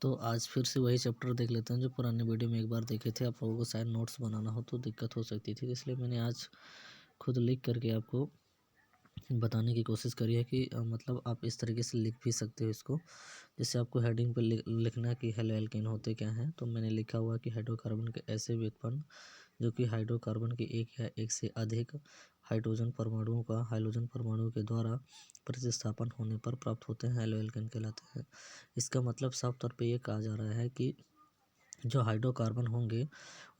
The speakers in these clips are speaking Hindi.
तो आज फिर से वही चैप्टर देख लेते हैं जो पुराने वीडियो में एक बार देखे थे। आप लोगों को शायद नोट्स बनाना हो तो दिक्कत हो सकती थी, इसलिए मैंने आज खुद लिख करके आपको बताने की कोशिश करी है कि मतलब आप इस तरीके से लिख भी सकते हो इसको। जैसे आपको हेडिंग पे लिखना है कि हेलो एल्केन होते क्या हैं, तो मैंने लिखा हुआ कि हाइड्रोकार्बन के ऐसे व्युत्पन्न जो कि हाइड्रोकार्बन के एक या एक से अधिक हाइड्रोजन परमाणुओं का हाइड्रोजन परमाणु के द्वारा प्रतिस्थापन होने पर प्राप्त होते हैं, हेलो एल्केन कहलाते हैं। इसका मतलब साफ तौर पे ये कहा जा रहा है कि जो हाइड्रोकार्बन होंगे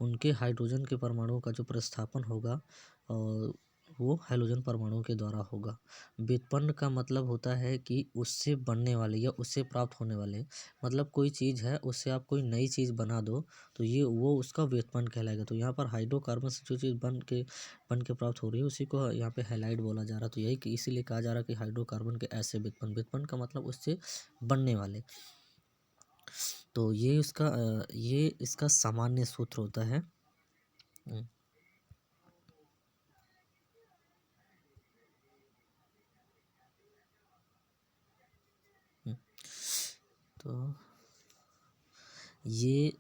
उनके हाइड्रोजन के परमाणुओं का जो प्रतिस्थापन होगा और वो हाइड्रोजन परमाणुओं के द्वारा होगा। व्युत्पन्न का मतलब होता है कि उससे बनने वाले या उससे प्राप्त होने वाले, मतलब कोई चीज़ है उससे आप कोई नई चीज़ बना दो तो ये वो उसका व्युत्पन्न कहलाएगा। तो यहाँ पर हाइड्रोकार्बन से जो चीज़ बन के प्राप्त हो रही है उसी को यहाँ पे हैलाइड बोला जा रहा है। तो यही कि इसीलिए कहा जा रहा है कि हाइड्रोकार्बन के ऐसे व्युत्पन्न, व्युत्पन्न का मतलब उससे बनने वाले। तो ये इसका सामान्य सूत्र होता है। तो ये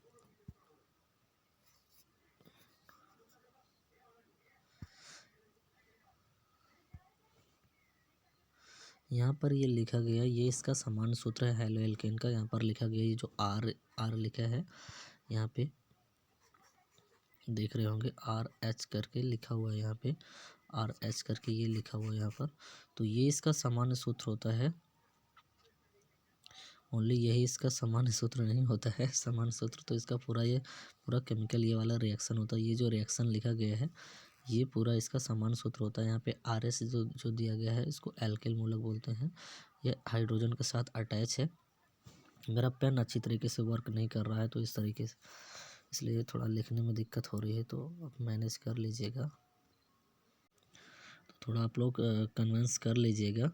यहाँ पर ये लिखा गया, ये इसका सामान्य सूत्र है हेलो एल्केन का। यहाँ पर लिखा गया, ये जो आर लिखा है यहाँ पे देख रहे होंगे, आर एच करके लिखा हुआ है यहाँ पे, आर एच करके ये लिखा हुआ है यहाँ पर। तो ये इसका सामान्य सूत्र होता है। ओनली यही इसका सामान्य सूत्र नहीं होता है, सामान्य सूत्र तो इसका पूरा केमिकल ये वाला रिएक्शन होता है। ये जो रिएक्शन लिखा गया है ये पूरा इसका सामान्य सूत्र होता है। यहाँ पे आर एस जो दिया गया है इसको एल्केल मूलक बोलते हैं। ये हाइड्रोजन के साथ अटैच है। मेरा पेन अच्छी तरीके से वर्क नहीं कर रहा है तो इस तरीके से, इसलिए थोड़ा लिखने में दिक्कत हो रही है, तो आप मैनेज कर लीजिएगा। तो थोड़ा आप लोग कन्विंस कर लीजिएगा।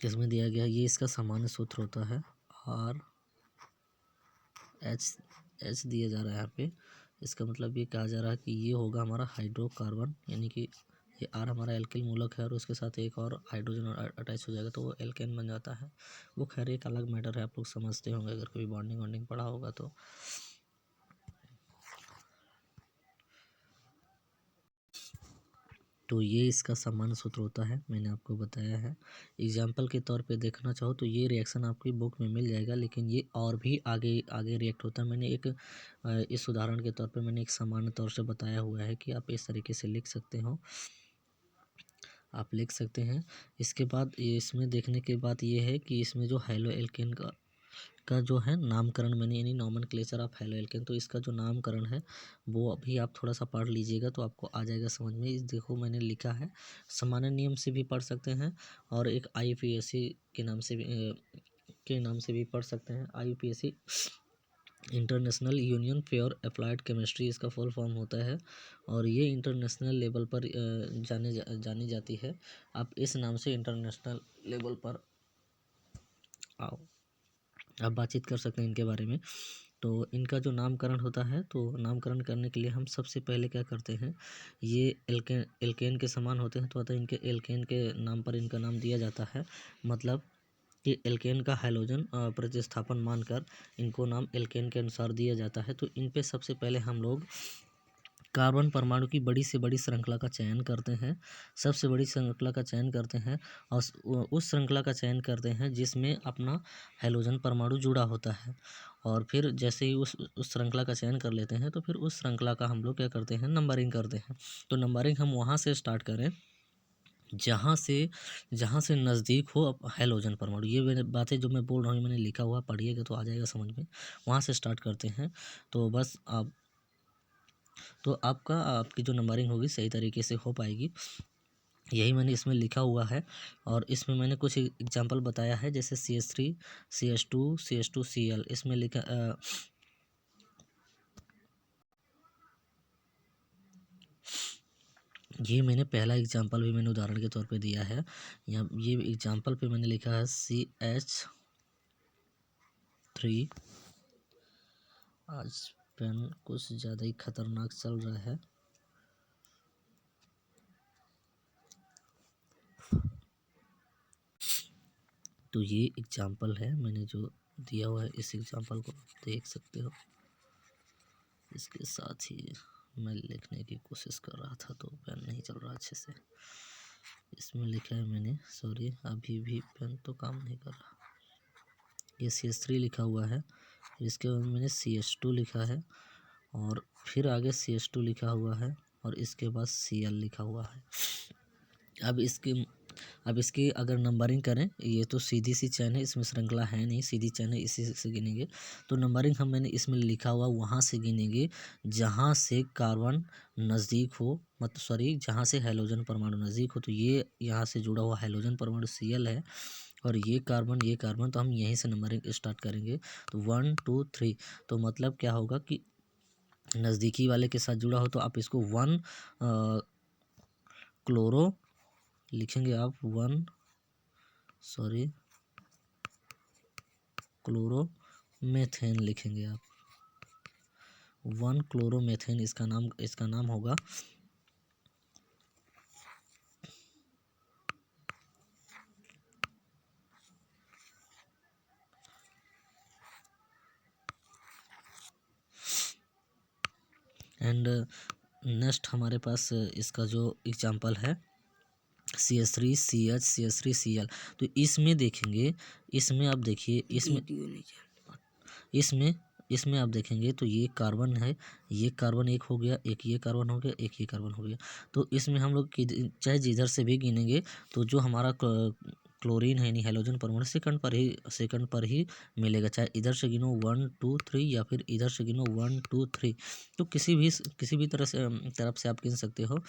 इसमें दिया गया ये इसका सामान्य सूत्र होता है, आर एच दिया जा रहा है यहाँ पे। इसका मतलब ये कहा जा रहा है कि ये होगा हमारा हाइड्रोकार्बन, यानी कि ये आर हमारा एल्किल मूलक है और उसके साथ एक और हाइड्रोजन अटैच हो जाएगा तो वो एल्केन बन जाता है। वो खैर एक अलग मैटर है, आप लोग समझते होंगे अगर कभी बॉन्डिंग वॉन्डिंग पढ़ा होगा तो। तो ये इसका सामान्य सूत्र होता है, मैंने आपको बताया है। एग्जाम्पल के तौर पे देखना चाहो तो ये रिएक्शन आपकी बुक में मिल जाएगा, लेकिन ये और भी आगे आगे रिएक्ट होता है। मैंने एक इस उदाहरण के तौर पे मैंने एक सामान्य तौर से बताया हुआ है कि आप इस तरीके से लिख सकते हो, आप लिख सकते हैं। इसके बाद इसमें देखने के बाद ये है कि इसमें जो हेलो एल्केन का जो है नामकरण मैंने, यानी नॉमेनक्लेचर ऑफ हेलो एल्केन, तो इसका जो नामकरण है वो अभी आप थोड़ा सा पढ़ लीजिएगा तो आपको आ जाएगा समझ में। इस देखो मैंने लिखा है, सामान्य नियम से भी पढ़ सकते हैं और एक आईयूपीएसी के नाम से भी पढ़ सकते हैं। IUPAC international union for applied chemistry इसका फुल फॉर्म होता है और ये इंटरनेशनल लेवल पर जानी जाती है। आप इस नाम से इंटरनेशनल लेवल पर आओ, आप बातचीत कर सकते हैं इनके बारे में। तो इनका जो नामकरण होता है, तो नामकरण करने के लिए हम सबसे पहले क्या करते हैं, ये एल्केन के समान होते हैं तो अतः इनके एल्केन के नाम पर इनका नाम दिया जाता है। मतलब कि एल्केन का हाइड्रोजन प्रतिस्थापन मानकर इनको नाम एल्केन के अनुसार दिया जाता है। तो इन पे सबसे पहले हम लोग कार्बन परमाणु की बड़ी से बड़ी श्रृंखला का चयन करते हैं, सबसे बड़ी श्रृंखला का चयन करते हैं और उस श्रृंखला का चयन करते हैं जिसमें अपना हाइड्रोजन परमाणु जुड़ा होता है। और फिर जैसे ही उस श्रृंखला का चयन कर लेते हैं तो फिर उस श्रृंखला का हम लोग क्या करते हैं, नंबरिंग करते हैं। तो नंबरिंग हम वहाँ से स्टार्ट करें जहाँ से नज़दीक हो अब हाइड्रोजन परमाणु। ये मैंने बातें जो मैं बोल रहा हूँ मैंने लिखा हुआ, पढ़िएगा तो आ जाएगा समझ में। वहाँ से स्टार्ट करते हैं तो बस आप, तो आपकी जो नंबरिंग होगी सही तरीके से हो पाएगी। यही मैंने इसमें लिखा हुआ है और इसमें मैंने कुछ एग्जांपल बताया है, जैसे CH3 CH2 CH2Cl इसमें लिखा ये मैंने पहला एग्जांपल भी मैंने उदाहरण के तौर पे दिया है। यहाँ ये एग्जांपल पे मैंने लिखा है CH3। आज पेन कुछ ज़्यादा ही खतरनाक चल रहा है। तो ये एग्जाम्पल है मैंने जो दिया हुआ है, इस एग्जाम्पल को देख सकते हो। इसके साथ ही मैं लिखने की कोशिश कर रहा था तो पेन नहीं चल रहा अच्छे से। इसमें लिखा है मैंने, सॉरी अभी भी पेन तो काम नहीं कर रहा। ये CH3 लिखा हुआ है, इसके बाद मैंने CH2 लिखा है और फिर आगे CH2 लिखा हुआ है और इसके बाद Cl लिखा हुआ है। अब इसकी अगर नंबरिंग करें, ये तो सीधी सी चैन है, इसमें श्रृंखला है नहीं, सीधी चैन है, इसी से गिनेंगे। तो नंबरिंग हम मैंने इसमें लिखा हुआ वहाँ से गिनेंगे जहाँ से कार्बन नज़दीक हो, मतलब सॉरी जहाँ से हैलोजन परमाणु नज़दीक हो। तो ये यहाँ से जुड़ा हुआ हैलोजन परमाणु Cl है और ये कार्बन, तो हम यहीं से नंबरिंग स्टार्ट करेंगे। तो 1 2 3, तो मतलब क्या होगा कि नज़दीकी वाले के साथ जुड़ा हो तो आप इसको 1 क्लोरो लिखेंगे, आप क्लोरोमेथेन लिखेंगे, आप 1 क्लोरोमेथेन इसका नाम होगा। एंड नेक्स्ट हमारे पास इसका जो एग्जाम्पल है CH3CH CH3Cl। तो इसमें देखेंगे, इसमें आप देखिए, इसमें आप देखेंगे तो ये कार्बन है, ये कार्बन एक हो गया, एक ये कार्बन हो गया, एक ये कार्बन हो गया। तो इसमें हम लोग चाहे जिधर से भी गिनेंगे तो जो हमारा क्लोरीन है यानी हैलोजन परमाणु सेकंड पर ही मिलेगा, चाहे इधर से गिनो 1 2 3 या फिर इधर से गिनो 1 2 3। तो किसी भी तरफ से आप गिन सकते हो।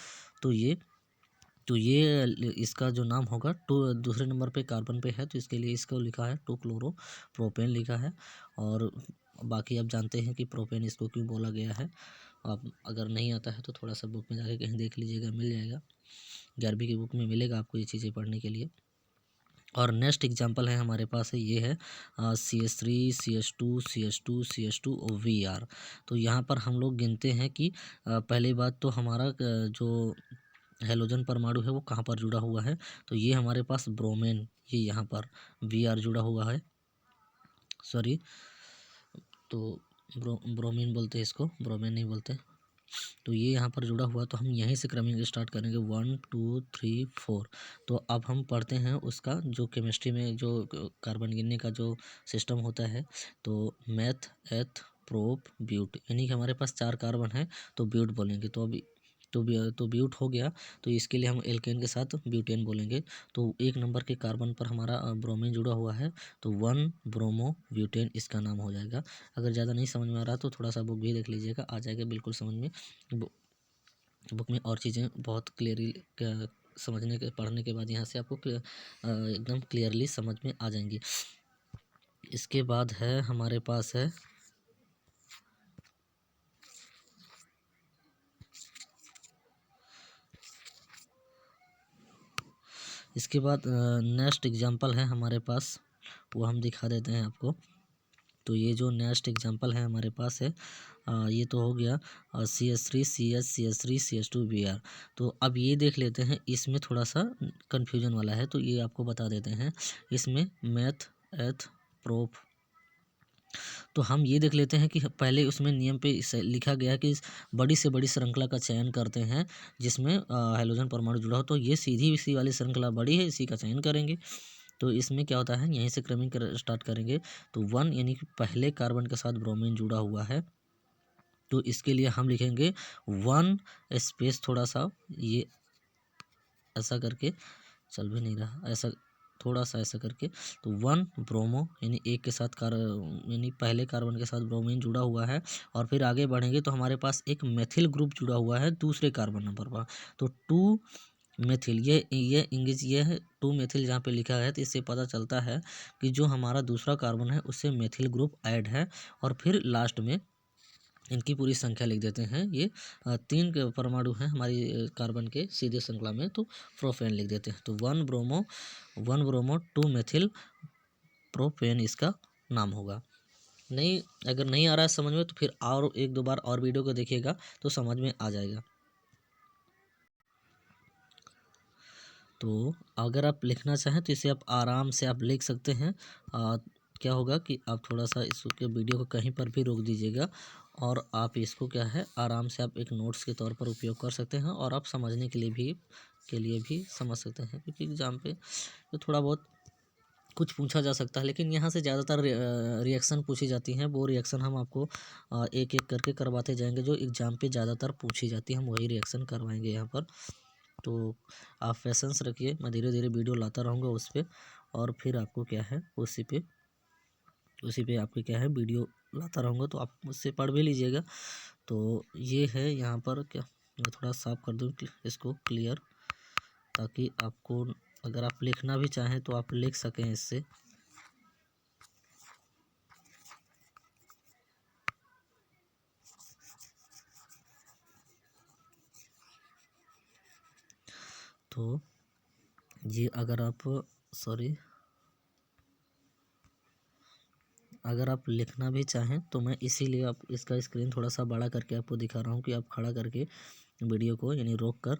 तो ये इसका जो नाम होगा, दूसरे नंबर पे कार्बन पे है तो इसके लिए इसको लिखा है 2 क्लोरो प्रोपेन लिखा है। और बाकी आप जानते हैं कि प्रोपेन इसको क्यों बोला गया है। आप अगर नहीं आता है तो थोड़ा सा बुक में जाके कहीं देख लीजिएगा, मिल जाएगा, 11वीं की बुक में मिलेगा आपको ये चीज़ें पढ़ने के लिए। और नेक्स्ट एग्जांपल है हमारे पास है, ये है CH3 CH2 और VR। तो यहाँ पर हम लोग गिनते हैं कि पहली बात तो हमारा जो हैलोजन परमाणु है वो कहाँ पर जुड़ा हुआ है। तो ये हमारे पास ब्रोमेन, ये यहाँ पर VR जुड़ा हुआ है, सॉरी तो ब्रोमीन बोलते हैं इसको, ब्रोमेन नहीं बोलते। तो ये यहाँ पर जुड़ा हुआ, तो हम यहीं से क्रमिंग स्टार्ट करेंगे 1 2 3 4। तो अब हम पढ़ते हैं उसका जो केमिस्ट्री में जो कार्बन गिनने का जो सिस्टम होता है। तो मैथ एथ प्रोप ब्यूट, यानी कि हमारे पास 4 कार्बन है तो ब्यूट बोलेंगे। तो ब्यूट हो गया, तो इसके लिए हम एल्केन के साथ ब्यूटेन बोलेंगे। तो 1 नंबर के कार्बन पर हमारा ब्रोमीन जुड़ा हुआ है तो 1 ब्रोमो ब्यूटेन इसका नाम हो जाएगा। अगर ज़्यादा नहीं समझ में आ रहा तो थोड़ा सा बुक भी देख लीजिएगा, आ जाएगा बिल्कुल समझ में। बुक में और चीज़ें बहुत क्लियरली समझने के पढ़ने के बाद यहाँ से आपको एकदम क्लियरली समझ में आ जाएंगी। इसके बाद है हमारे पास है इसके बाद नेक्स्ट एग्जांपल है हमारे पास, वो हम दिखा देते हैं आपको। तो ये जो नेक्स्ट एग्जांपल है हमारे पास है, ये तो हो गया CH3 CH CH3 CH2 BR। तो अब ये देख लेते हैं, इसमें थोड़ा सा कन्फ्यूजन वाला है तो ये आपको बता देते हैं। इसमें मैथ एथ प्रोप, तो हम ये देख लेते हैं कि पहले उसमें नियम पे लिखा गया है कि बड़ी से बड़ी श्रृंखला का चयन करते हैं जिसमें हाइड्रोजन परमाणु जुड़ा हो। तो ये सीधी सी वाली श्रृंखला बड़ी है, इसी का चयन करेंगे। तो इसमें क्या होता है, यहीं से क्रमिंग स्टार्ट करेंगे। तो 1 यानी कि पहले कार्बन के साथ ब्रोमीन जुड़ा हुआ है, तो इसके लिए हम लिखेंगे 1 स्पेस थोड़ा सा ये ऐसा करके, चल भी नहीं रहा ऐसा, थोड़ा सा ऐसा करके। तो 1 ब्रोमो यानी एक के साथ यानी पहले कार्बन के साथ ब्रोमीन जुड़ा हुआ है। और फिर आगे बढ़ेंगे तो हमारे पास एक मेथिल ग्रुप जुड़ा हुआ है दूसरे कार्बन नंबर पर। तो 2 मेथिल, ये इंग्लिश ये है 2 मेथिल जहाँ पे लिखा है, तो इससे पता चलता है कि जो हमारा दूसरा कार्बन है उससे मेथिल ग्रुप ऐड है। और फिर लास्ट में इनकी पूरी संख्या लिख देते हैं। ये 3 परमाणु हैं हमारी कार्बन के सीधे श्रृंखला में, तो प्रोपेन लिख देते हैं। तो 1 ब्रोमो 2 मेथिल प्रोपेन इसका नाम होगा। नहीं, अगर नहीं आ रहा है समझ में तो फिर और 1-2 बार और वीडियो को देखिएगा तो समझ में आ जाएगा। तो अगर आप लिखना चाहें तो इसे आप आराम से आप लिख सकते हैं। क्या होगा कि आप थोड़ा-सा इसके वीडियो को कहीं पर भी रोक दीजिएगा और आप इसको क्या है आराम से आप एक नोट्स के तौर पर उपयोग कर सकते हैं और आप समझने के लिए भी समझ सकते हैं, क्योंकि एग्ज़ाम पे तो थोड़ा बहुत कुछ पूछा जा सकता है, लेकिन यहाँ से ज़्यादातर रिएक्शन पूछी जाती हैं। वो रिएक्शन हम आपको एक-एक करके करवाते जाएँगे, जो एग्ज़ाम पे ज़्यादातर पूछी जाती है, हम वही रिएक्शन करवाएँगे यहाँ पर। तो आप पेशेंस रखिए, मैं धीरे-धीरे वीडियो लाता रहूँगा उस पे और फिर आपको क्या है उसी पे आपको क्या है वीडियो लाता रहूँगा, तो आप मुझसे पढ़ भी लीजिएगा। तो ये है यहाँ पर क्या, मैं थोड़ा साफ कर दूँ इसको क्लियर, ताकि आपको अगर आप लिखना भी चाहें तो आप लिख सकें इससे। तो ये अगर आप लिखना भी चाहें तो मैं इसीलिए आप इसका स्क्रीन थोड़ा-सा बड़ा करके आपको दिखा रहा हूँ कि आप खड़ा करके वीडियो को यानी रोक कर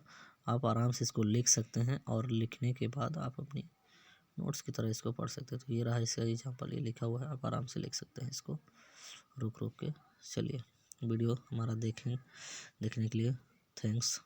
आप आराम से इसको लिख सकते हैं और लिखने के बाद आप अपनी नोट्स की तरह इसको पढ़ सकते हैं। तो ये रहा इसका एग्जाम्पल, ये लिखा हुआ है, आप आराम से लिख सकते हैं इसको रुक रुक के। चलिए वीडियो हमारा देखने के लिए थैंक्स।